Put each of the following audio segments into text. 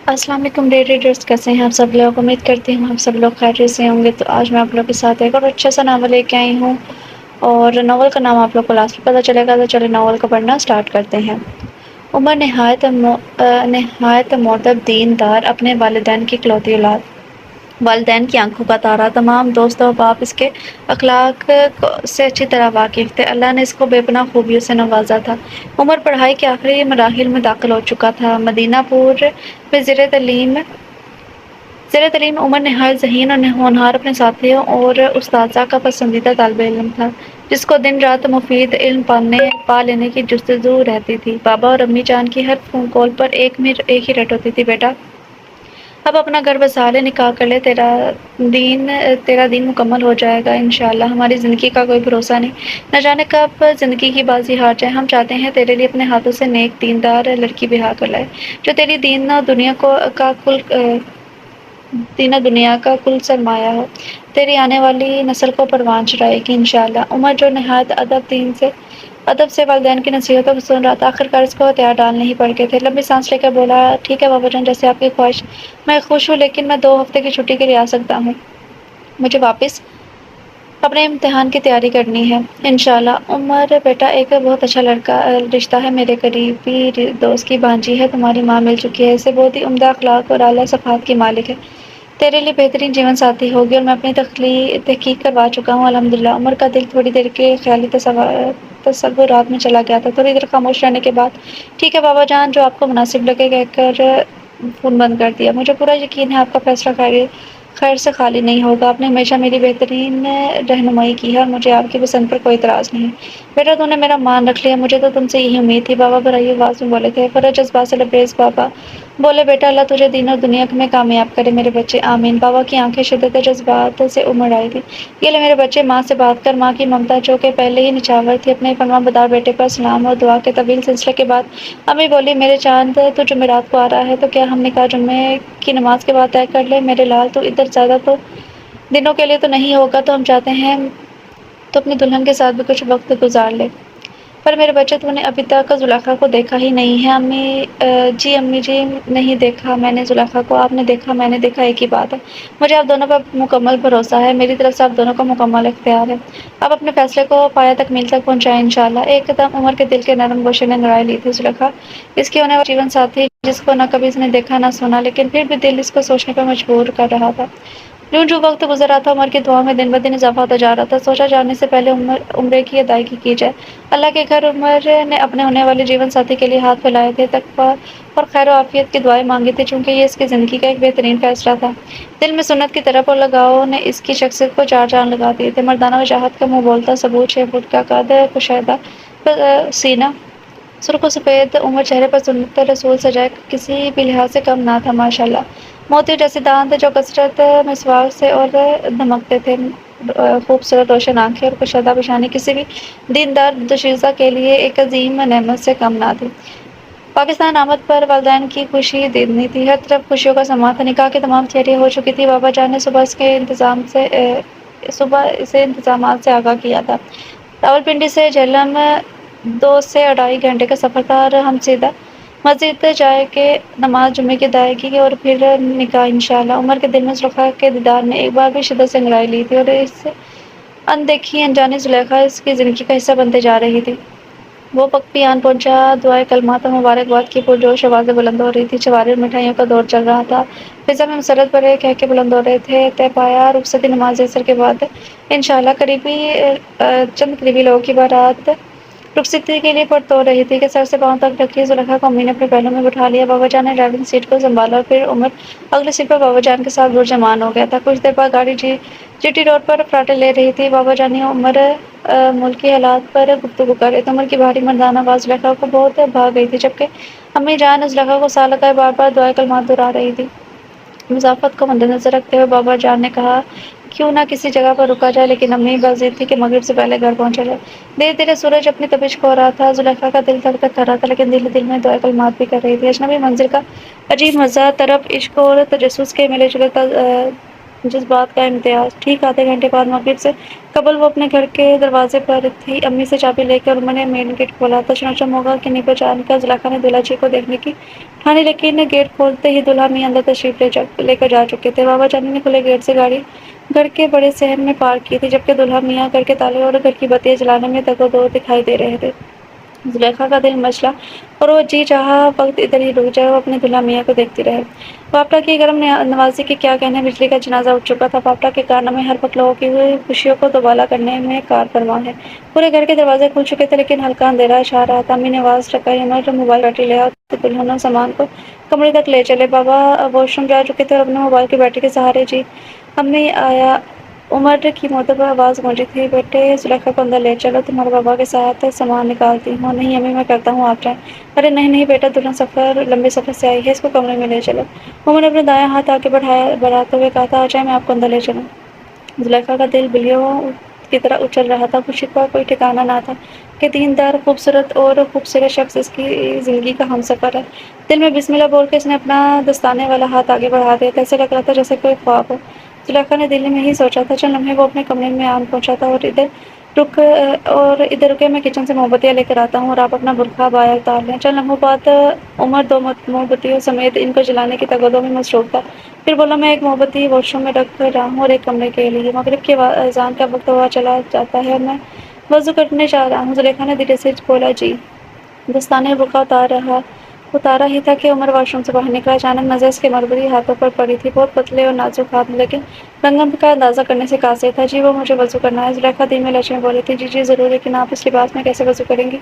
السلام علیکم dear readers, کیسے ہیں آپ سب لوگ؟ امید کرتی ہوں آپ سب لوگ خیریت سے ہوں گے۔ تو آج میں آپ لوگوں کے ساتھ ایک اور اچھا سا ناول لے کے آئی ہوں، اور ناول کا نام آپ لوگ کو لاسٹ میں پتہ چلے گا۔ تو چلے ناول کو پڑھنا سٹارٹ کرتے ہیں۔ عمر نہایت مؤدب دیندار، اپنے والدین کی اکلوتی اولاد، والدین کی آنکھوں کا تارا، تمام دوست و احباب اس کے اخلاق سے اچھی طرح واقف تھے۔ اللہ نے اس کو بے پناہ خوبیوں سے نوازا تھا۔ عمر پڑھائی کے آخری مراحل میں داخل ہو چکا تھا۔ مدینہ پور میں زیر تعلیم عمر نہایت ذہین اور ہونہار اپنے ساتھیوں اور اساتذہ کا پسندیدہ طالب علم تھا، جس کو دن رات مفید علم پا لینے کی جستجو رہتی تھی۔ بابا اور امی جان کی ہر فون کال پر ایک ہی رٹ ہوتی تھی: بیٹا اب اپنا گھر بسا لے، نکاح کر لے، تیرا دین مکمل ہو جائے گا انشاءاللہ۔ ہماری زندگی کا کوئی بھروسہ نہیں، نہ جانے کب زندگی کی بازی ہار جائے۔ ہم چاہتے ہیں تیرے لیے اپنے ہاتھوں سے نیک دیندار لڑکی بیاہ کر لائے، جو تیری دین و دنیا کا کل سرمایہ ہو، تیری آنے والی نسل کو پروان چڑھائے گی انشاءاللہ۔ عمر جو نہایت ادب سے والدین کی نصیحتوں کو سن رہا تھا، آخرکار اس کو ہتھیار ڈالنے ہی پڑ گئے تھے۔ لمبی سانس لے کر بولا: ٹھیک ہے بابا جان، جیسے آپ کی خواہش۔ میں خوش ہوں، لیکن میں 2 ہفتے کی چھٹی کے لیے آ سکتا ہوں؟ مجھے واپس اپنے امتحان کی تیاری کرنی ہے انشاءاللہ۔ عمر بیٹا، ایک بہت اچھا رشتہ ہے، میرے قریبی دوست کی بھانجی ہے، تمہاری ماں مل چکی ہے، اسے بہت ہی عمدہ اخلاق اور اعلیٰ صفات کی مالک ہے، تیرے لیے بہترین جیون ساتھی ہوگی، اور میں اپنی تحقیق کروا چکا ہوں الحمدللہ۔ عمر کا دل تھوڑی دیر کے خیالی تصورات میں چلا گیا تھا۔ تھوڑی دیر خاموش رہنے کے بعد: ٹھیک ہے بابا جان، جو آپ کو مناسب لگے، کہہ کر فون بند کر دیا۔ مجھے پورا یقین ہے آپ کا فیصلہ خیر سے خالی نہیں ہوگا۔ آپ نے ہمیشہ میری بہترین رہنمائی کی ہے، اور مجھے آپ کی پسند پر کوئی اعتراض نہیں۔ بیٹا، تو نے میرا مان رکھ لیا، مجھے تو تم سے یہی امید تھی، بابا بھرائی آواز میں بولے تھے۔ فرح جذبات سے لبریز بابا بولے: بیٹا، اللہ تجھے دین اور دنیا میں کامیاب کرے میرے بچے، آمین۔ بابا کی آنکھیں شدت جذبات سے امڑ آئی تھی۔ یہ لے میرے بچے، ماں سے بات کر۔ ماں کی ممتا جو کہ پہلے ہی نچھاور تھی، اپنے فرما بردار بیٹے پر سلام اور دعا کے طویل سلسلے کے بعد امی بولی: میرے چاند، تو جمعرات کو آ رہا ہے، تو کیا ہم نکاح جمعے کی نماز کے بعد طے کر لیں؟ میرے لال، تو ادھر زیادہ تو دنوں کے لیے تو نہیں ہوگا، تو ہم چاہتے ہیں تو اپنی دلہن کے ساتھ بھی کچھ وقت گزار لے۔ پر میرے بچے، تم نے ابھی تک زلیخا کو دیکھا ہی نہیں ہے۔ امی جی، نہیں دیکھا میں نے زلیخا کو، آپ نے دیکھا میں نے دیکھا، ایک ہی بات ہے۔ مجھے آپ دونوں پر مکمل بھروسہ ہے، میری طرف سے آپ دونوں کا مکمل اختیار ہے، آپ اپنے فیصلے کو پایہ تکمیل تک پہنچائیں انشاءاللہ۔ ایک دم عمر کے دل کے نرم گوشے نے انگڑائی لی تھی۔ زلیخا اس کی ہونے والی جیون ساتھی، جس کو نہ کبھی اس نے دیکھا نہ سنا، لیکن پھر بھی دل اس کو سوچنے پر مجبور کر رہا تھا۔ جو وقت گزر رہا تھا، عمر کی دعاؤں میں دن بدن اضافہ ہوتا جا رہا تھا۔ سوچا جانے سے پہلے عمرے کی ادائیگی کی جائے۔ اللہ کے گھر عمر نے اپنے ہونے والے جیون ساتھی کے لیے ہاتھ پھیلائے تھے، تقویٰ اور خیر و عافیت کی دعائیں مانگی تھیں، چونکہ یہ اس کی زندگی کا ایک بہترین فیصلہ تھا۔ دل میں سنت کی طرف اور لگاؤ نے اس کی شخصیت کو 4 چاند لگا دیے تھے۔ مردانہ وجاہت کا منہ بولتا ثبوت، 6 فٹ کا قد، کشادہ سینہ، سرخ و سفید عمر، چہرے پر سنت رسول سجائے کسی بھی لحاظ سے کم نہ تھا ماشاءاللہ۔ موتیوں جیسے دانت جو کثرت مسواک سے اور دمکتے تھے، خوبصورت روشن آنکھیں اور کشادہ پیشانی کسی بھی دیندار دوشیزہ کے لیے ایک عظیم نعمت سے کم نہ تھی۔ پاکستان آمد پر والدین کی خوشی دگنی تھی، ہر طرف خوشیوں کا سماں تھا۔ نکاح کی تمام تیاریاں ہو چکی تھی۔ بابا جان نے صبح اسے انتظامات سے آگاہ کیا تھا۔ راولپنڈی سے جہلم 2 سے 2.5 گھنٹے کا سفر تھا، اور ہم سیدھا مسجد جا کے نماز جمعے کی ادائیگی اور پھر نکاح انشاءاللہ۔ عمر کے دل میں زلیخا کے دیدار نے ایک بار بھی شدت سے انگڑائی لی تھی، اور اس اندیکھی انجانی زلیخا اس کی زندگی کا حصہ بنتے جا رہی تھی۔ وہ وقت بھی آن پہنچا، دعائے کلمات اور مبارکباد کی پرجوش آوازیں بلند ہو رہی تھیں، چواری اور مٹھائیوں کا دور چل رہا تھا، فضا میں مسرت بھرے قہقہے بلند ہو رہے تھے۔ طے پایا رخصتی نماز عصر کے بعد انشاءاللہ۔ چند قریبی لوگوں کی بارات رخصتی کے لیے پرتو رہی تھی کہ سر سے پاؤں تک ڈھکی زلیخا کو امی نے اپنے پہلو میں بٹھا لیا۔ بابا جان نے ڈرائیونگ سیٹ کو سنبھالا، اور پھر عمر اگلی سیٹ پر بابا جان کے ساتھ پرجمان ہو گیا تھا۔ کچھ دیر بعد گاڑی جی ٹی روڈ پر فراٹے لے رہی تھی۔ بابا جان اور عمر ملکی حالات پر گفتگو کر رہے تھے۔ عمر کی بھاری مردانہ آواز زلیخا کو بہت بھا گئی تھی، جبکہ امی جان زلیخا کو ساتھ لگائے بار بار دعائے کلمات دہرا رہی تھی۔ مسافت کو مدنظر رکھتے ہوئے بابا جان نے کہا: کیوں نہ کسی جگہ پر رکا جائے، لیکن امی بس ضد تھی کہ مغرب سے پہلے گھر پہنچا جائے۔ دھیرے دھیرے سورج اپنی تپش کھو رہا تھا، زلیخا کا دل دھڑک رہا تھا، لیکن دل ہی دل میں دعائے کلمات بھی کر رہی تھی۔ اجنبی منظر کا عجیب مزہ، طرب عشق اور تجسس کے ملے جلے جذبات کا امتیاز۔ ٹھیک آدھے گھنٹے بعد مغرب سے قبل وہ اپنے گھر کے دروازے پر تھی۔ امی سے چابی لے کر انہوں نے مین گیٹ کھولا۔ تشنجم ہوگا کہ نہیں پہچان کر زلیخا نے دولہا جی کو دیکھنے کی ٹھانی، لیکن گیٹ کھولتے ہی دولہا میاں اندر تشریف لے کر جا چکے تھے۔ بابا جان نے کھلے گیٹ سے گاڑی گھر کے بڑے صحن میں پارک کی تھی، جبکہ دولہا میاں گھر کے تالے اور گھر کی بتیاں جلانے میں دگ و دور دکھائی دے رہے تھے۔ زلیخا کا دل مچلا اور وہ جی چاہا وقت ادھر ہی رک جائے، وہ اپنے دولہا میاں کو دیکھتی رہے۔ پاپٹا کی گرم نوازی کی کیا کہنے، بجلی کا جنازہ اٹھ چکا تھا۔ پاپٹا کے کارنامے ہر وقت لوگوں کی خوشیوں کو دوبالا کرنے میں کار فرما ہے۔ پورے گھر کے دروازے کھل چکے تھے، لیکن ہلکا اندھیرا چھا رہا تھا۔ امی نے آواز لگائی، عمر موبائل بیٹری لے آؤ تو دلہنوں سامان کو کمرے تک لے چلے۔ بابا واش روم جا چکے تھے اور اپنے موبائل کی بیٹری کے سہارے جی امی آیا عمر کی معتبر آواز گونجی تھی، بیٹے زلیخا کو اندر لے چلو، تمہارے بابا کے ساتھ سامان نکالتی ہوں۔ نہیں امی، میں کرتا ہوں، آپ جائیں۔ ارے نہیں نہیں بیٹا، دلہن لمبے سفر سے آئی ہے، اس کو کمرے میں لے چلو۔ عمر نے اپنا دایاں ہاتھ آگے بڑھاتے ہوئے کہا، آ جائیں، میں آپ کو اندر لے چلوں۔ زلیخا کا دل بلیوں کی طرح اچھل رہا تھا۔ خوشی کا کوئی ٹھکانا نہ تھا کہ دیندار، خوبصورت اور خوبصورت شخص اس کی زندگی کا ہمسفر ہے۔ دل میں بسم اللہ بول کے اس نے اپنا دستانے والا ہاتھ آگے بڑھا دیا تھا۔ ایسے لگ رہا تھا جیسے کوئی خواب ہو۔ زلیخا نے دل میں ہی سوچا تھا۔ چند لمحے وہ اپنے کمرے میں آن پہنچا تھا ادھر رکے، میں کچن سے موم بتیاں لے کر آتا ہوں اور آپ اپنا برقع بایا اتار لیں۔ چند لمحوں بعد عمر دو موم بتیوں سمیت ان کو جلانے کی تگودو میں مصروف تھا۔ پھر بولا، میں ایک موم بتی واش روم میں رکھ رہا ہوں اور ایک کمرے کے لیے۔ مغرب کی اذان کا وقت ہوا چلا جاتا ہے اور میں وضو کرنے جا رہا ہوں۔ زلیخا نے دھیرے سے بولا، جی۔ دستانے برقع اتارا ہی تھا کہ عمر واش روم سے باہر نکلا۔ اچانک نظر اس کے مربوطی ہاتھوں پر پڑی تھی، بہت پتلے اور نازک ہاتھ، لیکن رنگت کا اندازہ کرنے سے قاصر تھا۔ جی وہ مجھے وضو کرنا ہے، زلیخا دھیمے لہجے میں بولی تھی۔ جی ضرور، لیکن آپ اس لباس میں کیسے وضو کریں گی؟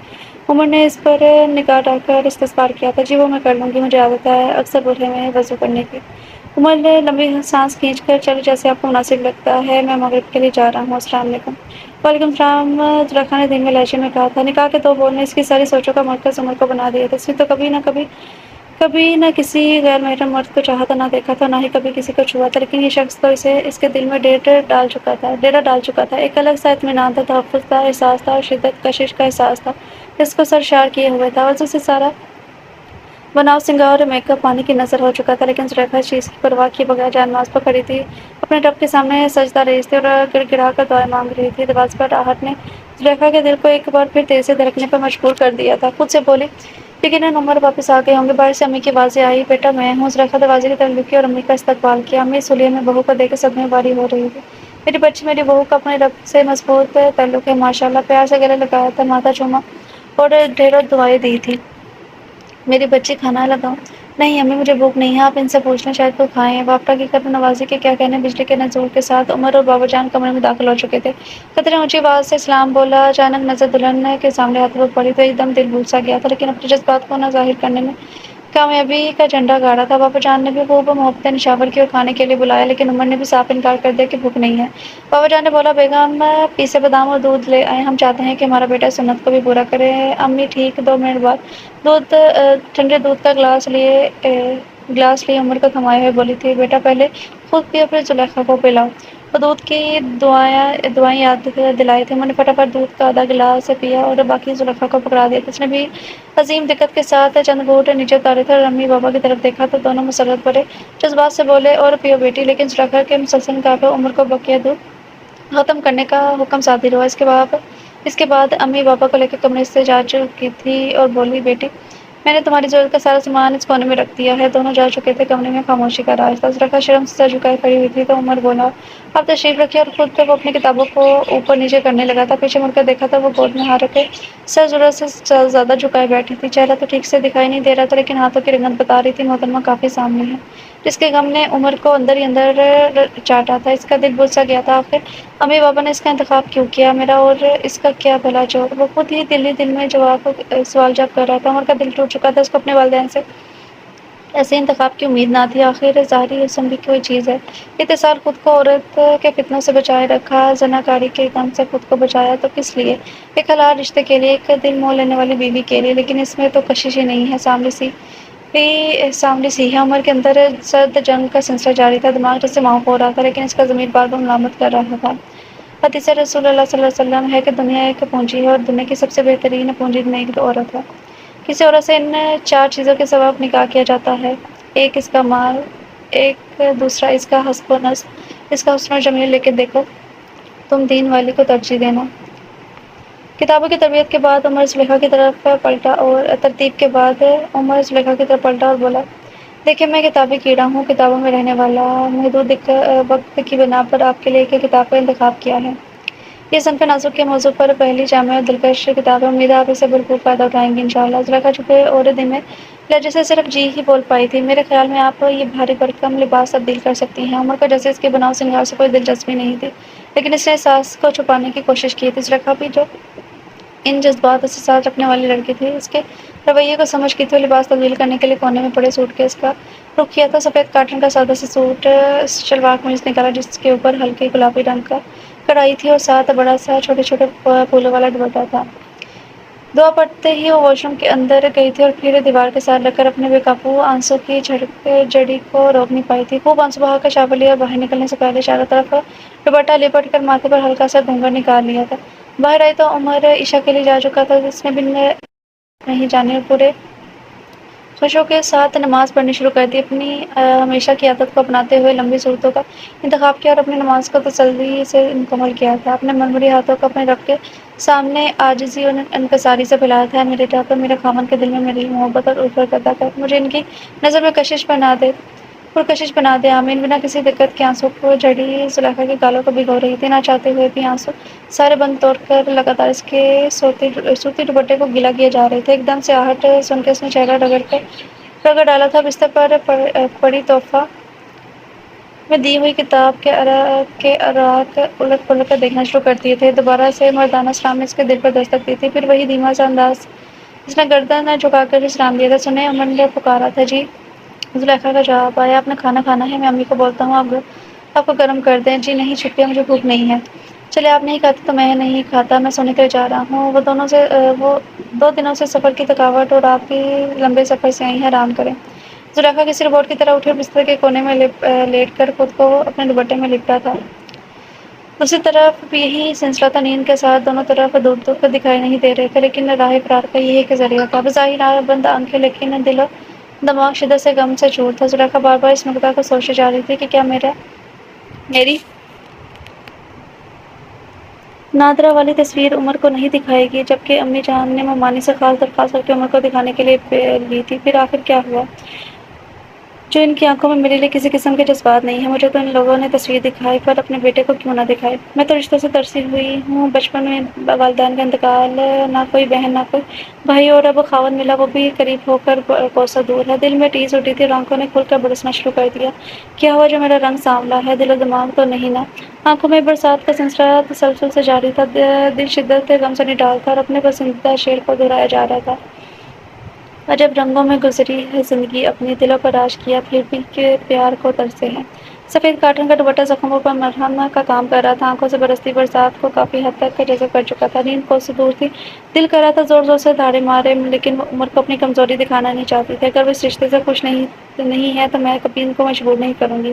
عمر نے اس پر نگاہ ڈال کر استفسار کیا تھا۔ جی وہ میں کر لوں گی، مجھے عادت ہے اکثر بوڑھے میں وضو کرنے کی۔ عمر نے لمبی سانس کھینچ کر، چلو جیسے آپ کو مناسب لگتا ہے، میں مغرب کے لیے جا رہا ہوں۔ السلام علیکم۔ وعلیکم السلام، زلیخا نے دھیمے لہجے میں کہا تھا۔ نکاح کے دو بول نے اس کی ساری سوچوں کا مرکز عمر کو بنا دیا تھا۔ اس نے تو کبھی نہ کسی غیر محرم مرد کو چاہا تھا، نہ دیکھا تھا، نہ ہی کبھی کسی کو چھوا تھا، لیکن یہ شخص تو اس کے دل میں ڈیرا ڈال چکا تھا۔ ایک الگ سا اطمینان تھا، تحفظ کا احساس تھا اور شدت کشش کا احساس تھا۔ اس کو سرشار کیے ہوئے تھا۔ وضو سے سارا بناؤ سنگار اور میک اپ پانی کی نظر ہو چکا تھا، لیکن زلیخا اس چیز کی پرواہ کیے بغیر جان نماز پر کھڑی تھی، اپنے رب کے سامنے سجدہ ریز تھی اور گڑ گڑا کر دعائیں مانگ رہی تھی۔ دروازے پر آہٹ نے زلیخا کے دل کو ایک بار پھر تیز سے دھڑکنے پر مجبور کر دیا تھا۔ خود سے بولی، یقیناً عمر واپس آ گئے ہوں گے۔ باہر سے امی کی آوازیں آئی، بیٹا میں ہوں۔ زلیخا دروازے کی طرف جھکی اور امی کا استقبال کیا۔ امی اس حلیے میں بہو کو دیکھ کر صدمے باری ہو رہی تھی۔ میری بچی، میری بہو کا اپنے رب سے مضبوط تعلق ہے، ماشاء اللہ۔ پیار سے گلے لگایا تھا، ماتھا چوما اور ڈھیروں دعائیں دی تھی۔ میری بچی، کھانا لگاؤں؟ نہیں امی، مجھے بھوک نہیں ہے، آپ ان سے پوچھ لیں، شاید وہ کھائیں۔ پاپٹا کی کرم نوازی کے کیا کہنے، بجلی کے نزول کے ساتھ عمر اور بابا جان کمرے میں داخل ہو چکے تھے۔ قدرے اونچی آواز سے سلام بولا۔ اچانک نظر دلہن کے سامنے آتے ہوئے پڑی تو ایک دم دل بھول سا گیا تھا، لیکن اپنے جذبات کو نہ ظاہر کرنے میں کامیابی کا جھنڈا گاڑا تھا۔ بابا جان نے بھی خوب محبتیں نشاور کی اور کھانے کے لیے بلایا، لیکن عمر نے بھی صاف انکار کر دیا کہ بھوک نہیں ہے۔ بابا جان نے بولا، بیگم پیسے بادام اور دودھ لے آئیں، ہم چاہتے ہیں کہ ہمارا بیٹا سنت کو بھی پورا کرے۔ امی ٹھیک۔ 2 منٹ بعد ٹھنڈے دودھ کا گلاس لیے عمر کو تھمائے ہوئے بولی تھی، بیٹا پہلے خود پیو پھر زلیخا کو پلاؤ۔ وہ دودھ کی دعائیں یاد دلائی تھی۔ عمر نے فٹافٹ دودھ کا آدھا گلاس پیا اور باقی زلیخا کو پکڑا دیا تھا۔ اس نے بھی عظیم دقت کے ساتھ چند گھونٹ نیچے اتارے تھے اور امی بابا کی طرف دیکھا تو دونوں مسرت بھرے جذبات سے بولے، اور پیو بیٹی۔ لیکن زلیخا کے مسلسل نکاح عمر کو بقیہ دودھ ختم کرنے کا حکم صادر ہوا۔ اس کے بعد امی بابا کو لے کے کمرے سے جا چکی تھی اور بولی، بیٹی میں نے تمہاری ضرورت کا سارا سامان اس کونے میں رکھ دیا ہے۔ دونوں جا چکے تھے۔ کمرے میں خاموشی کا راج تھا۔ زلیخا شرم سے سر جھکائے کھڑی ہوئی تھی تو عمر بولا، آپ تشریف رکھیے، اور خود پہ وہ اپنی کتابوں کو اوپر نیچے کرنے لگا تھا۔ پیچھے مڑ کر دیکھا تو وہ گود میں ہاتھ رکھے سر ضرورت سے زیادہ جھکائے بیٹھی تھی۔ چہرہ تو ٹھیک سے دکھائی نہیں دے رہا تھا، لیکن ہاتھوں کی رنگت بتا رہی تھی محترمہ کافی سامنے ہے۔ جس کے غم نے عمر کو اندر ہی اندر چاٹا تھا۔ اس کا دل بجھ سا گیا تھا، آخر امی بابا نے اس کا انتخاب کیوں کیا؟ میرا اور اس کا کیا بھلا جوڑ؟ وہ خود ہی دل میں سوال جواب کر رہا تھا۔ عمر کا دل ٹوٹ چکا تھا، اس کو اپنے والدین سے ایسے انتخاب کی امید نہ تھی۔ آخر ظاہری حسن بھی کوئی چیز ہے۔ اتصال خود کو عورت کے فتنوں سے بچائے رکھا، زناکاری کے غم سے خود کو بچایا تو کس لیے؟ ایک حلال رشتے کے لیے، ایک دل مول لینے والی بیوی کے لیے۔ لیکن اس میں تو کشش ہی نہیں ہے، سامنے سی ہے۔ عمر کے اندر سرد جنگ کا سلسلہ جاری تھا، دماغ جیسے معاف ہو رہا تھا، لیکن اس کا ضمیر بار بار ملامت کر رہا تھا۔ حدیث رسول اللہ صلی اللہ علیہ وسلم ہے کہ دنیا ایک پونجی ہے اور دنیا کی سب سے بہترین پونجی ایک عورت ہے۔ کسی عورت سے ان 4 چیزوں کے سبب نکاح کیا جاتا ہے: ایک اس کا مال، ایک دوسرا اس کا حسب و نسب، اس کا حسن و جمیل، لیکن دیکھو تم دین والی کو ترجیح دینا۔ کتابوں کی تربیت کے بعد عمر زلیخا کی طرف پلٹا اور ترتیب کے بعد عمر زلیخا کی طرف پلٹا اور بولا، دیکھیں میں کتابی کیڑا ہوں، کتابوں میں رہنے والا، محدود وقت کی بنا پر آپ کے لیے ایک کتاب کا انتخاب کیا ہے۔ یہ صنف نازک کے موضوع پر پہلی جامع اور دلکش کتاب ہے، امید ہے آپ اسے بھرپور فائدہ اٹھائیں گے انشاءاللہ۔ زلیخا چونکہ عورت دن میں لہجے سے صرف جی ہی بول پائی تھی، میرے خیال میں آپ یہ بھاری بھرکم لباس تبدیل کر سکتی ہیں۔ عمر کو جیسے اس کے بناؤ سنگار سے کوئی دلچسپی نہیں تھی، لیکن اس نے احساس کو چھپانے کی کوشش کی تھی۔ زلیخا بھی جو ان جذبات سے ساتھ رکھنے والی لڑکی تھی، اس کے رویے کو سمجھ کی تھی اور لباس تبدیل کرنے کے لیے کونے میں پڑے سوٹ کیس کا رخ کیا تھا۔ سفید کاٹن کا سادہ سا سوٹ شلوار قمیض نکالا جس کے اوپر ہلکی گلابی رنگ کا کڑھائی تھی اور ساتھ بڑا سا چھوٹے چھوٹے پھولوں والا دوپٹہ تھا۔ دعا پڑھتے ہی وہ واش روم کے اندر گئی تھی اور پھر دیوار کے ساتھ لگ کر اپنے بے قابو آنسوں کی جڑی کو روک نہیں پائی تھی۔ خوب آنسو بہا کر شاور لیا اور باہر نکلنے سے پہلے چاروں طرف دوپٹہ لپیٹ کر ماتھے پر ہلکا سا گھونگھٹ نکال لیا تھا۔ باہر آئی تو عمر عشاء کے لیے جا چکا تھا، اس نے بن نہیں جانے پورے خشوع کے ساتھ نماز پڑھنی شروع کر دی۔ اپنی ہمیشہ کی عادت کو اپناتے ہوئے لمبی صورتوں کا انتخاب کیا اور اپنی نماز کو تسلی سے مکمل کیا تھا۔ اپنے مرمری ہاتھوں کو اپنے رب کے سامنے عاجزی اور انکساری سے پھیلایا تھا، اے میرے رب، میرے خامند کے دل میں میری محبت اور الفت پیدا کر، مجھے ان کی نظر میں پرکشش بنا دے، آمین۔ بنا کسی دقت کے آنسوں کو جھڑی زلیخا کے گالوں کو بھگو رہی تھی، نہ چاہتے ہوئے بھی آنسو سارے بند توڑ کر لگاتار اس کے سوتی دوپٹے کو گیلا کیے جا رہے تھے۔ ایک دم سے آہٹ سن کے اس نے چہرہ رگڑ ڈالا تھا، بستر پر پڑی تحفہ میں دی ہوئی کتاب کے اوراق الٹ پلٹ کر دیکھنا شروع کر دیے تھے۔ دوبارہ سے مردانہ سلام نے اس کے دل پر دستک دی تھی، پھر وہی دھیما سا انداز جس نے گردن جھکا کر سلام دیا تھا۔ سنیں، عمر نے پکارا تھا۔ جی۔ زلیخا کا جواب آیا، آپ نے کھانا کھانا ہے؟ میں امی کو بولتا ہوں آپ کو گرم کر دیں۔ جی نہیں شکریہ، مجھے بھوک نہیں ہے۔ چلے آپ نہیں کھاتے تو میں نہیں کھاتا، میں سونے کے لیے جا رہا ہوں۔ وہ 2 دنوں سے سفر کی تھکاوٹ اور آپ بھی لمبے سفر سے آئی ہیں، آرام کریں۔ زلیخا کسی روبوٹ کی طرح اٹھی اور بستر کے کونے میں لیٹ کر خود کو اپنے دوپٹے میں لپٹا تھا۔ دوسری طرف بھی یہی سلسلہ تھا، نیند کے ساتھ دونوں طرف دکھ دکھائی نہیں دے رہے تھے، لیکن راہ فرار کا یہی ایک ذریعہ تھا۔ بظاہر بند آنکھیں، لیکن دل و دماغ شدت سے غم سے چور تھا۔ زلیخا بار بار اس نکتہ کو سوچے جا رہی تھی کہ کیا میری نادرہ والی تصویر عمر کو نہیں دکھائے گی، جبکہ امی جان نے ممانی سے خاص درخواست کر کے عمر کو دکھانے کے لیے لی تھی۔ پھر آخر کیا ہوا جو ان کی آنکھوں میں میرے لیے کسی قسم کے جذبات نہیں ہیں؟ مجھے تو ان لوگوں نے تصویر دکھائی، پر اپنے بیٹے کو کیوں نہ دکھائے؟ میں تو رشتوں سے ترسی ہوئی ہوں، بچپن میں والدین کا انتقال، نہ کوئی بہن نہ کوئی بھائی، اور اب خاوند ملا وہ بھی قریب ہو کر کوسوں دور ہے۔ دل میں ٹیس اٹھی تھی اور آنکھوں نے کھل کر برسنا شروع کر دیا۔ کیا ہوا جو میرا رنگ سانولا ہے؟ دل و دماغ تو نہیں نا؟ آنکھوں میں برسات کا سلسلہ تسلسل سے جاری تھا، دل شدت غم سے نڈال تھا اور اپنے پسندیدہ شعر کو دہرایا جا رہا تھا۔ عجب رنگوں میں گزری ہے زندگی اپنی، دلوں پر راج کیا پھر بھی کہ پیار کو ترسے ہیں۔ سفید کاٹن کا دوپٹہ زخموں پر مرہم کا کام کر رہا تھا، آنکھوں سے برستی برسات کو کافی حد تک جذب کر چکا تھا۔ نیند کو سے دور تھی، دل کر رہا تھا زور زور سے دھاڑے مارے، لیکن وہ عمر کو اپنی کمزوری دکھانا نہیں چاہتی تھی۔ اگر وہ اس رشتے سے خوش نہیں ہے تو میں کبھی ان کو مجبور نہیں کروں گی،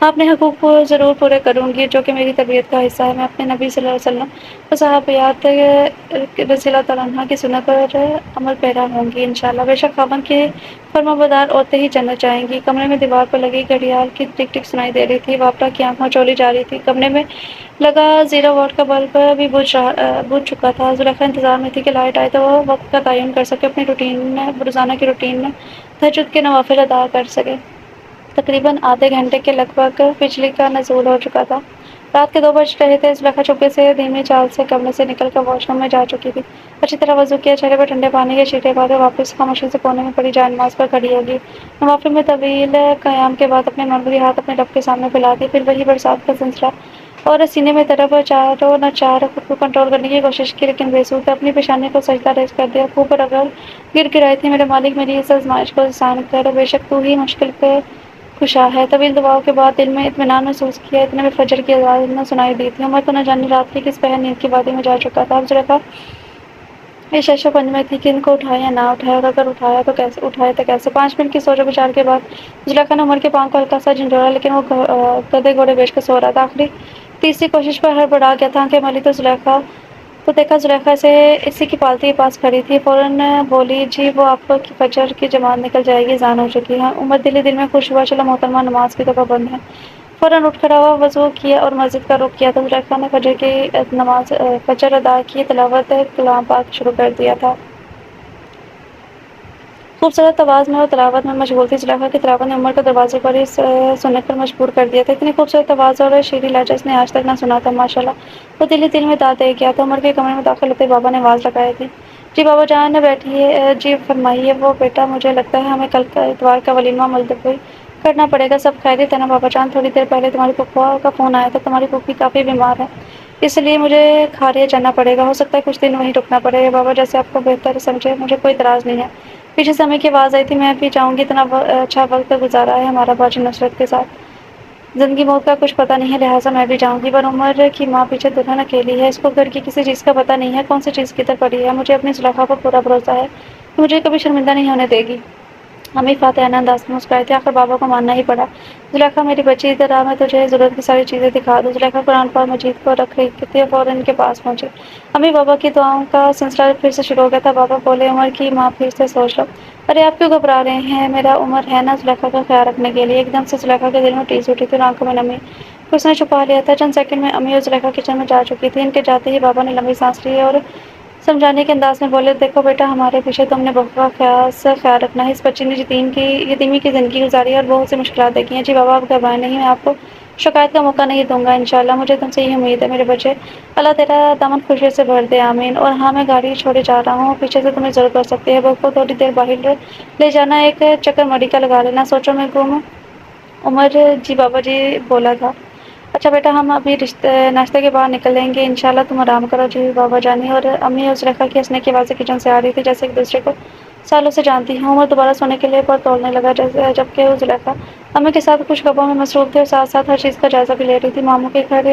ہاں اپنے حقوق کو ضرور پورے کروں گی جو کہ میری طبیعت کا حصہ ہے۔ میں اپنے نبی صلی اللہ علیہ وسلم اور صحابیات رضی اللہ تعالیٰ عنہ کی سنت پر عمل پیرا ہوں گی انشاءاللہ۔ بے شک خاوند کی فرمانبردار عورتیں ہی جنت جائیں گی۔ کمرے میں دیوار پر لگی گھڑیال کی ٹک ٹک سنائی دے رہی تھی، واپڈا کی آنکھ مچولی جا رہی تھی۔ کمرے میں لگا 0 واٹ کا بلب بھی بجھ چکا تھا۔ زلیخا انتظار میں تھی کہ لائٹ آئے تو وہ وقت کا تعین کر سکے، اپنی روزانہ کی روٹین میں تہجد کے نوافل ادا کر سکے۔ تقریباً آدھے گھنٹے کے لگ بھگ بجلی کا نزول ہو چکا تھا۔ رات کے 2 بج رہے تھے۔ زلیخا چپکے سے دھیمی چال سے کمرے سے نکل کر واش روم میں جا چکی تھی، اچھی طرح وضو کیا، چہرے پر ٹھنڈے پانی کے چھینٹے مارے، واپس خاموشی سے کونے میں پڑی جائے نماز پر کھڑی ہوگی۔ نوافل میں طویل قیام کے بعد اپنے مرمری ہاتھ اپنے رب کے سامنے پھیلا دیے، پھر وہی برسات کا سلسلہ اور سینے میں طرف چاروں نہ چار خود کو کنٹرول کرنے کی کوشش کی، لیکن بے سود۔ اپنی پیشانی کو سجدہ ریز کر دیا، خوب رگڑ گر گرائی تھی، میرے مالک میری اس آزمائش کو آسان کر، بے شک تو ہی مشکل کشا ہے۔ طویل دعاؤں کے بعد دل میں اطمینان محسوس کیا، اتنے میں فجر کی اذان نہ سنائی دی تھی۔ عمر تو نہ جانے رات کی کس پہر نیند کی وادی میں جا چکا تھا۔ اب زلیخا اس شش و پنج میں تھی کہ ان کو اٹھائے یا نہ اٹھائے، اور اگر اٹھائے تو کیسے۔ 5 منٹ کی سوچ و بچار کے بعد زلیخا نے عمر کے پاؤں کو ہلکا سا جھنجھوڑا، لیکن وہ گدھے گھوڑے بیچ کر سو رہا تھا۔ آخری تیسری کوشش پر ہڑبڑا گیا تھا، آنکھیں ملی تو دیکھا زلیخا اسی کی پالتی کے پاس کھڑی تھی۔ فوراً بولی، جی وہ آپ کی فجر کی جماعت نکل جائے گی، اذان ہو چکی ہے۔ عمر دل ہی دل میں خوش ہوا، چلو محترمہ نماز کی تو پابند ہے۔ فوراً اٹھ کھڑا ہوا، وضو کیا اور مسجد کا رخ کیا تو زلیخا نے فجر کی نماز فجر ادا کی، تلاوت کلام پاک شروع کر دیا تھا۔ خوبصورت آواز میں اور تلاوت میں مشغول تھی۔ زلیخا کی تلاوت نے عمر کو دروازے پر ہی سننے پر مجبور کر دیا تھا۔ اتنی خوبصورت آواز اور شیریں لہجہ اس نے آج تک نہ سنا تھا، ماشاءاللہ۔ وہ دل ہی دل میں داد دے گیا تھا۔ عمر کے کمرے میں داخل ہوتے ہی بابا نے آواز لگائی تھی، جی بابا جان بیٹھیے، جی فرمائیے۔ وہ بیٹا مجھے لگتا ہے ہمیں کل کا اتوار کا ولیمہ ملتوی کرنا پڑے گا، سب خیریت ہے نا بابا جان؟ تھوڑی دیر پہلے تمہاری پھوپھا کا فون آیا تھا، تمہاری پھوپھی کافی بیمار ہے، اس لیے مجھے کھاریا جانا پڑے گا، ہو سکتا ہے کچھ دن وہیں رکنا پڑے بابا، جیسے آپ کو بہتر سمجھے، مجھے کوئی اعتراض نہیں ہے۔ پیچھے سے امی کی آواز آئی تھی، میں بھی جاؤں گی، اتنا اچھا وقت گزارا ہے ہمارا باجی نصرت کے ساتھ، زندگی موت کا کچھ پتہ نہیں ہے، لہٰذا میں بھی جاؤں گی، پر عمر کی ماں پیچھے دلہن اکیلی ہے، اس کو گھر کی کسی چیز کا پتہ نہیں ہے، کون سی چیز کدھر پڑی ہے، مجھے اپنی زلیخا پر پورا بھروسہ ہے کہ مجھے کبھی شرمندہ نہیں ہونے دے گی۔ امی فاتحانہ انداز میں مسکرائی تھی، آخر بابا کو ماننا ہی پڑا۔ زلیخا میری بچی ادھر آ، میں تجھے ضرورت کی ساری چیزیں دکھا دوں۔ زلیخا قرآن پاک مجید کو رکھ رہی تھی اور فوراً ان کے پاس پہنچی۔ امی بابا کی دعاؤں کا سلسلہ پھر سے شروع ہو گیا تھا۔ بابا بولے، عمر کی ماں پھر سے سوچ لو۔ ارے آپ کیوں گھبرا رہے ہیں، میرا عمر ہے نا زلیخا کا خیال رکھنے کے لیے۔ ایک دم سے زلیخا کے دل میں ٹیس اٹھی تھی اور آنکھوں میں نمی کو اس نے چھپا لیا تھا۔ چند سیکنڈ میں امی اور زلیخا کچن میں جا چکی تھی۔ ان کے جاتے ہی بابا نے لمبی سانس لی اور سمجھانے کے انداز میں بولے، دیکھو بیٹا، ہمارے پیچھے تم نے بہو کا خیال رکھنا ہے، اس بچی نے یتیمی کی زندگی گزاری ہے اور بہت سی مشکلات دیکھی ہیں۔ جی بابا آپ گھبرائیں نہیں، میں آپ کو شکایت کا موقع نہیں دوں گا انشاءاللہ، مجھے تم سے یہی امید ہے میرے بچے، اللہ تیرا دامن خوشی سے بھر دے، آمین۔ اور ہاں میں گاڑی چھوڑے جا رہا ہوں، پیچھے سے تمہیں ضرورت پڑ سکتی ہے، بہو کو تھوڑی دیر باہر لے جانا، ایک چکر مڈی کا لگا لینا، سوچو میں گم۔ عمر جی بابا جی بولا تھا، اچھا بیٹا ہم ابھی ناشتے کے بعد نکلیں گے انشاءاللہ، تم آرام کرو جی بابا جانی۔ اور امی اور زلیخا کی ہنسنے کی آوازیں کچن سے آ رہی تھی، جیسے ایک دوسرے کو سالوں سے جانتی ہیں۔ عمر دوبارہ سونے کے لیے پر تولنے لگا، جبکہ وہ زلیخا امی کے ساتھ کچھ گپوں میں مصروف تھی اور ساتھ ساتھ ہر چیز کا جائزہ بھی لے رہی تھی۔ ماموں کے گھر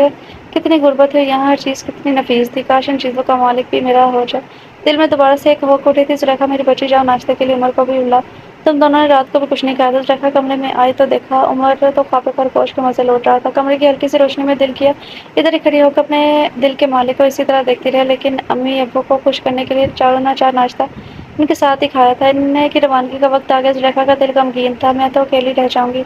کتنی غربت ہے، یہاں ہر چیز کتنی نفیس تھی، کاش ان چیزوں کا مالک بھی میرا ہو جائے۔ دل میں دوبارہ سے ایک ہوک اٹھی تھی، زلیخا میری بچی جاؤ ناشتے کے لیے، عمر کو بھی بلا، تم دونوں نے رات کو بھی کچھ نہیں کھایا تھا۔ زلیخا کمرے میں آئی تو دیکھا عمر تو خوابے پر گوشت کے مزے لوٹ رہا تھا۔ کمرے کی ہلکی سی روشنی میں دل کیا ادھر ہی کھڑی ہو کر اپنے دل کے مالک کو اسی طرح دیکھتی رہے، لیکن امی ابو کو خوش کرنے کے لیے چاروں نہ چار ناشتہ ان کے ساتھ ہی کھایا تھا۔ ان کی روانگی کا وقت آ گیا، زلیخا کا دل غمگین تھا، میں تو اکیلی رہ جاؤں گی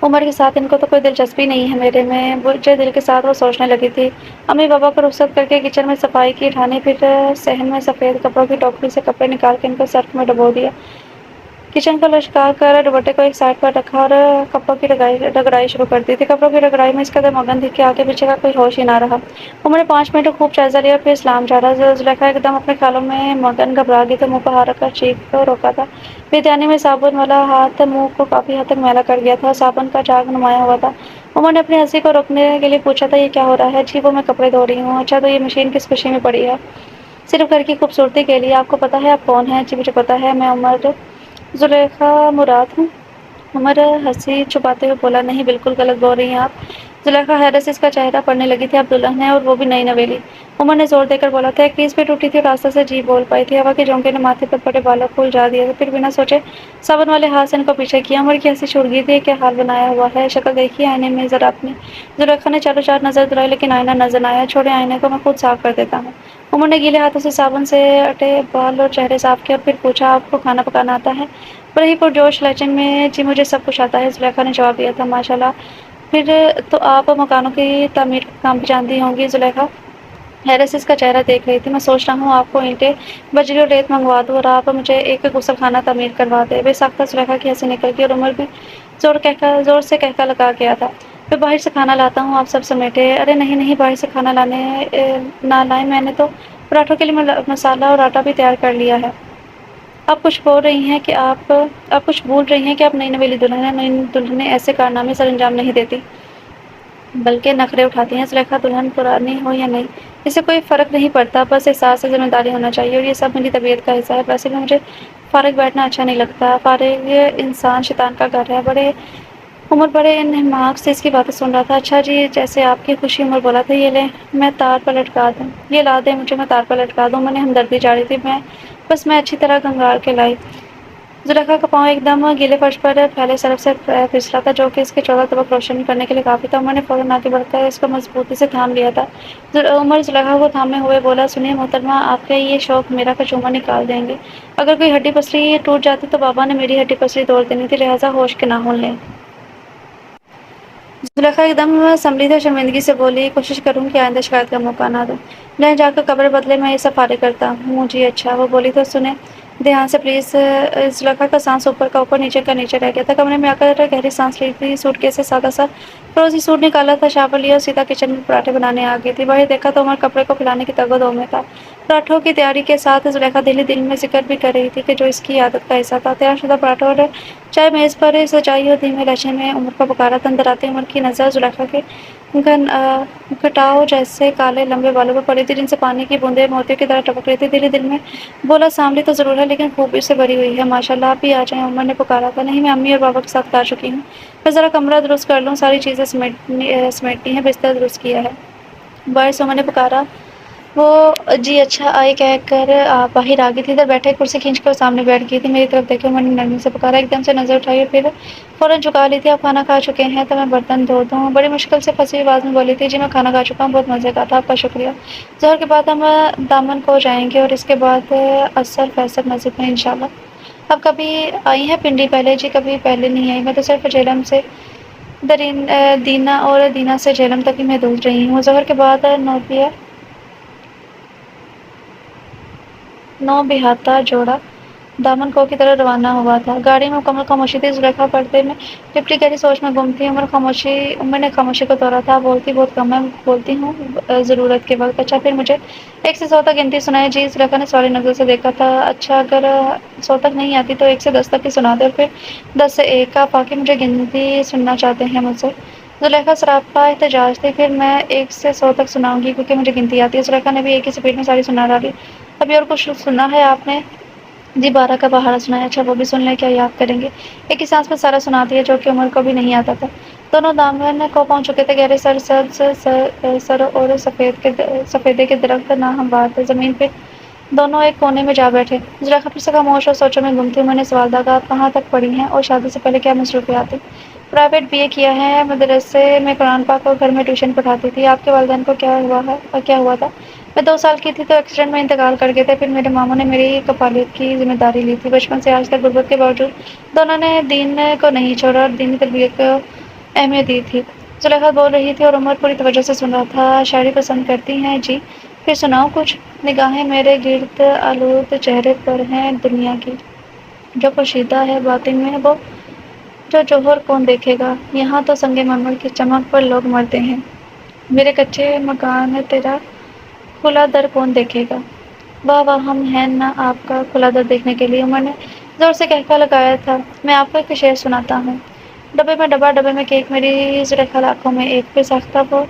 عمر کے ساتھ، ان کو تو کوئی دلچسپی نہیں ہے میرے میں، بجھے دل کے ساتھ وہ سوچنے لگی تھی۔ امی بابا کو رخصت کر کے کچن میں صفائی کی ٹھانی، پھر صحن میں سفید کپڑوں کی ٹوکری سے کپڑے نکال کے ان کو سرف میں ڈبو دیا، کچن کو لشکار کر دوپٹے کو ایک سائڈ پر رکھا اور کپڑوں کی رگڑائی شروع کر دی تھی۔ کپڑوں کی رگڑائی میں اس قدر مگن تھی کہ آگے پیچھے کا کوئی ہوش ہی نہ رہا۔ عمر نے 5 منٹ خوب جائزہ لیا اور پھر اسلام جھاڑا۔ زلیخا ایک دم اپنے خیالوں میں مگن گھبرا گئی تو منہ پر ہاتھ رکھ کر چیخ کو روکا تھا۔ بیدانی میں صابن والا ہاتھ منہ کو کافی حد تک میلا کر گیا تھا اور صابن کا جاگ نمایاں ہوا تھا۔ عمر نے اپنی ہنسی کو روکنے کے لیے پوچھا تھا، یہ کیا ہو رہا ہے؟ جی وہ میں کپڑے دھو رہی ہوں۔ اچھا تو یہ مشین کس خوشی میں پڑی ہے؟ صرف گھر کی خوبصورتی کے لیے، آپ کو پتہ ہے آپ کون ہیں؟ جی مجھے پتہ ہے، میں عمر زلیخا مراد ہوں۔ عمر ہنسی چھپاتے ہوئے بولا، نہیں بالکل غلط بول رہی ہیں آپ۔ زلیخا حیرت سے اس کا چہرہ پڑھنے لگی تھی، آپ دلہن ہیں اور وہ بھی نئی نویلی۔ عمر نے زور دے کر بولا تھا، ایک تیز پہ ٹوٹی تھی اور راستہ سے جی بول پائی تھی، ہوا کے جھونکے نے ماتھے پر پڑے بالوں کو الجھا دیا تھا، پھر بنا سوچے صابن والے ہاتھ سے ان کو پیچھے کیا۔ عمر کی ہنسی چھوٹ گئی تھی، کیا حال بنایا ہوا ہے، شکل دیکھیے آئینے میں ذرا اپنی۔ زلیخا نے چاروں چار نظر دوڑائی لیکن آئینہ نظر نہ آیا۔ چھوڑے آئینے کو، میں خود صاف کر دیتا ہوں۔ عمر نے گیلے ہاتھوں سے صابن سے اٹے بال اور چہرے صاف کیا اور پھر پوچھا، آپ کو کھانا پکانا آتا ہے؟ بڑے ہی پرجوش لہجے میں، جی مجھے سب کچھ آتا ہے، زلیخا نے جواب دیا تھا۔ ماشاءاللہ، پھر تو آپ مکانوں کی تعمیر کا کام بھی جانتی ہوں گی۔ زلیخا حیرت سے اس کا چہرہ دیکھ رہی تھی۔ میں سوچ رہا ہوں آپ کو اینٹیں بجری اور ریت منگوا دوں اور آپ مجھے ایک غسل خانہ تعمیر کروا دیں۔ بے ساختہ زلیخا کی ہنسی نکل گئی اور عمر بھی زور سے کہکا لگا گیا تھا، میں باہر سے کھانا لاتا ہوں، آپ سب سمیٹے۔ ارے نہیں نہیں، باہر سے کھانا نہ لائیں، میں نے تو پراٹھوں کے لیے مسالہ اور آٹا بھی تیار کر لیا ہے۔ آپ کچھ بول رہی ہیں کہ آپ کچھ بھول رہی ہیں کہ آپ نئی نویلی دلہن ہیں، نئی دلہنیں ایسے کارنامے سر انجام نہیں دیتی بلکہ نخرے اٹھاتی ہیں۔ زلیخا دلہن پرانی ہو یا نہیں، اس سے کوئی فرق نہیں پڑتا، بس احساس سے ذمہ داری ہونا چاہیے اور یہ سب میری طبیعت کا حصہ ہے۔ ویسے بھی مجھے فارغ بیٹھنا اچھا نہیں لگتا، فارغ انسان شیطان کا گھر ہے۔ عمر بڑے انہماک سے اس کی باتیں سن رہا تھا۔ اچھا جی جیسے آپ کی خوشی، عمر بولا تھا، یہ لیں میں تار پر لٹکا دوں، یہ لا دیں مجھے میں تار پر لٹکا دوں۔ عمر نے ہمدردی جاری تھی، میں اچھی طرح گنگار کے لائی۔ زلیخا کا پاؤں ایک دم گیلے فرش پر پھیلے سرف سے پھسلا تھا، جو کہ اس کے 14 طبق روشن کرنے کے لیے کافی تھا۔ عمر نے فوراً آگے بڑھ کر اس کو مضبوطی سے تھام لیا تھا۔ عمر زلیخا کو تھامے ہوئے بولا، سنیے محترمہ، آپ کا یہ شوق میرا کچومر نکال دیں گے، اگر کوئی ہڈی پسلی ٹوٹ جاتی تو بابا نے میری ہڈی پسلی توڑ دینی تھی، لہٰذا ہوش کے ناخن لیں۔ زلیخا ایک دم سنبھلی تھی، شرمندگی سے بولی، کوشش کروں کہ آئندہ شکایت کا موقع نہ دوں۔ میں جا کر قبر بدلے میں یہ سب فارغ کرتا ہوں۔ جی اچھا، وہ بولی تو سنیں دھیان سے پلیز۔ زلیخا کا سانس اوپر کا اوپر نیچے کا نیچے رہ گیا تھا۔ کمرے میں آ کر گہری سانس لی تھی، سوٹ کیس سے سادہ سا فروزی سوٹ نکالا تھا، شاور لیا اور سیدھا کچن میں پراٹھے بنانے آ گئی تھی۔ باہر دیکھا تو عمر کپڑے کو پھیلانے کی تگ و دو میں تھا۔ پراٹھوں کی تیاری کے ساتھ زلیخا دل میں ذکر بھی کر رہی تھی کہ جو اس کی عادت کا حصہ تھا۔ تیار شدہ پراٹھوں اور چائے میز پر سجائی اور دھیمے لہجے میں عمر کو پکارا تھا۔ اندر آتے عمر کی نظر زلیخا کے گھٹاؤ جیسے کالے لمبے بالوں پر پڑی تھی، جن سے پانی کی بوندیں موتیوں کی طرح ٹپک رہی تھی۔ دل میں بولا، سانولی تو ضرور ہے لیکن خوبی سے بھری ہوئی ہے، ماشاءاللہ۔ آپ بھی آ جائیں، عمر نے پکارا تھا۔ نہیں، میں امی اور بابا کے ساتھ کھا چکی ہوں، میں ذرا کمرہ درست کر لوں، ساری چیزیں سمیٹنی ہیں، بستر درست کیا ہے بس، عمر نے پکارا۔ وہ جی اچھا آئی کہہ کر باہر آ گئی تھی۔ ادھر بیٹھے کرسی کھینچ کر سامنے بیٹھ گئی تھی۔ میری طرف دیکھے، عمر نے نرمی سے پکارا۔ ایک دم سے نظر اٹھائی اور پھر فوراً جھکا لی تھی۔ آپ کھانا کھا چکے ہیں تو میں برتن دھو دوں؟ بڑی مشکل سے پھنسی ہوئی آواز میں بولی تھی۔ جی میں کھانا کھا چکا ہوں، بہت مزے کا تھا، آپ کا شکریہ۔ ظہر کے بعد ہم دامن کو جائیں گے اور اس کے بعد عصر فیصل مسجد میں انشاءاللہ۔ اب کبھی آئی ہیں پنڈی پہلے؟ جی کبھی پہلے نہیں آئی، میں تو صرف جہلم سے دینا اور دینا سے جہلم تک ہی محدود رہی ہوں۔ ظہر کے بعد نو بہاتہ جوڑا دامن کو کی طرف روانہ ہوا تھا۔ گاڑی میں مکمل خاموشی تھی۔ زلیخا پردے میں لپٹی گہری سوچ میں گم تھی۔ عمر نے خاموشی کو توڑا تھا۔ بولتی بہت کم ہے، بولتی ہوں ضرورت کے وقت۔ اچھا پھر مجھے 1 سے 100 تک گنتی سنائیں۔ جی، زلیخا نے سوالی نظر سے دیکھا تھا۔ اچھا اگر 100 تک نہیں آتی تو 1 سے 10 تک ہی سنا دے اور پھر 10 سے 1۔ آپ واقعی مجھے گنتی سننا چاہتے ہیں مجھ سے؟ زلیخا سراپا احتجاج تھی۔ پھر میں 1 سے 100 تک سناؤں گی کیونکہ مجھے گنتی آتی ہے۔ زلیخا نے بھی ایک ہی سپیڈ میں ساری سنا ڈالی۔ ابھی اور کچھ سنا ہے آپ نے؟ جی 12 کا پہاڑا سنایا۔ اچھا وہ بھی سن لیں، کیا یاد کریں گے؟ ایک ہی سانس میں سارا سنا دیا، جو کہ عمر کو بھی نہیں آتا تھا۔ دونوں دامن کو پہنچ چکے تھے۔ گہرے سر اور سفیدے کے درخت نہ ہموار تھے۔ زمین پہ دونوں ایک کونے میں جا بیٹھے۔ زلیخا پھر سے خاموش اور سوچوں میں گم تھی۔ عمر نے سوال داغا، آپ کہاں تک پڑھی ہیں اور شادی سے پہلے کیا مصروفیات تھیں؟ پرائیویٹ BA کیا ہے، مدرسے میں قرآن پاک اور گھر میں ٹیوشن پڑھاتی تھی۔ آپ کے والدین کو کیا ہوا تھا؟ میں 2 سال کی تھی تو ایکسیڈنٹ میں انتقال کر گئے تھے، پھر میرے ماموں نے میری کفالت کی ذمہ داری لی تھی۔ بچپن سے آج تک غربت کے باوجود دونوں نے دین کو نہیں چھوڑا اور دینی تربیت کو اہمیت دی تھی۔ زلیخا بول رہی تھی اور عمر پوری توجہ سے سن رہا تھا۔ شاعری پسند کرتی ہیں؟ جی پھر سناؤ کچھ۔ نگاہیں میرے گرد آلود چہرے پر ہیں دنیا کی، جو پوشیدہ ہے باطن میں، وہ جو جوہر کون دیکھے گا؟ یہاں تو سنگ مرمر کی چمک پر لوگ مرتے ہیں، میرے کچے مکان تیرا کھلا در کون دیکھے گا؟ واہ واہ، ہم ہیں نا آپ کا کھلا در دیکھنے کے لیے۔ عمر نے زور سے کہکا لگایا تھا۔ میں آپ کو ایک شعر سناتا ہوں۔ ڈبے میں ڈبہ، ڈبے میں کیک، میری زلیخا لاکھوں میں ایک۔ پھر ساختہ وہ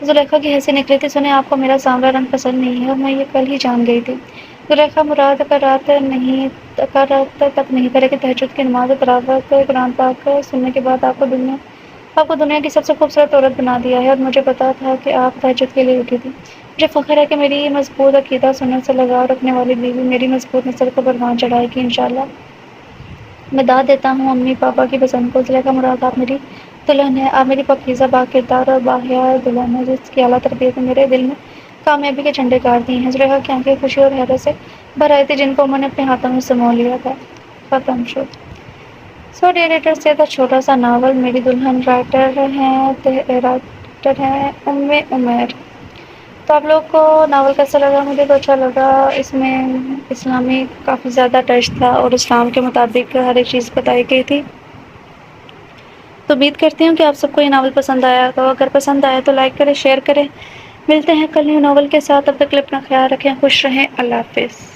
زلیخا کی ہنسی نکلی تھی۔ سنیں، آپ کو میرا سانولا رنگ پسند نہیں ہے اور میں یہ کل ہی جان گئی تھی۔ زلیخا مراد کا رات تک نہیں تھا، لیکن تہجد کی نماز اور تلاوت قرآن پاک سننے کے بعد آپ کو دنیا کی سب سے خوبصورت عورت بنا دیا ہے، اور مجھے پتا تھا کہ آپ تہجد کے لیے اٹھی تھی۔ مجھے فخر ہے کہ میری مضبوط عقیدہ سنت سے لگاؤ رکھنے والی بیوی میری مضبوط نسل کو پروان چڑھائے گی انشاءاللہ۔ میں داد دیتا ہوں امی پاپا کی پسند کو۔ زلیخا مراد آپ میری دلہن ہے، آپ میری پاکیزہ با کردار اور باحیا دلہن ہے، جس کی اعلیٰ تربیت نے میرے دل میں کامیابی کے جھنڈے گاڑ دیے ہیں۔ زلیخا کی آنکھیں خوشی اور حیرت سے بھر آئی تھی، جن کو عمر نے اپنے ہاتھوں میں سمو لیا تھا۔ ختم شد۔ ڈیئر ایڈیٹر سے تھا چھوٹا سا ناول۔ میری دلہن رائٹر ہیں عمر۔ تو آپ لوگوں کو ناول کیسا لگا؟ مجھے تو اچھا لگا۔ اس میں اسلامی کافی زیادہ ٹچ تھا اور اسلام کے مطابق ہر ایک چیز بتائی گئی تھی۔ تو امید کرتی ہوں کہ آپ سب کو یہ ناول پسند آیا تو اگر پسند آیا تو لائک کریں، شیئر کریں۔ ملتے ہیں کل نیو ناول کے ساتھ، تب تک کے لیے اپنا خیال رکھیں، خوش رہیں، اللہ حافظ۔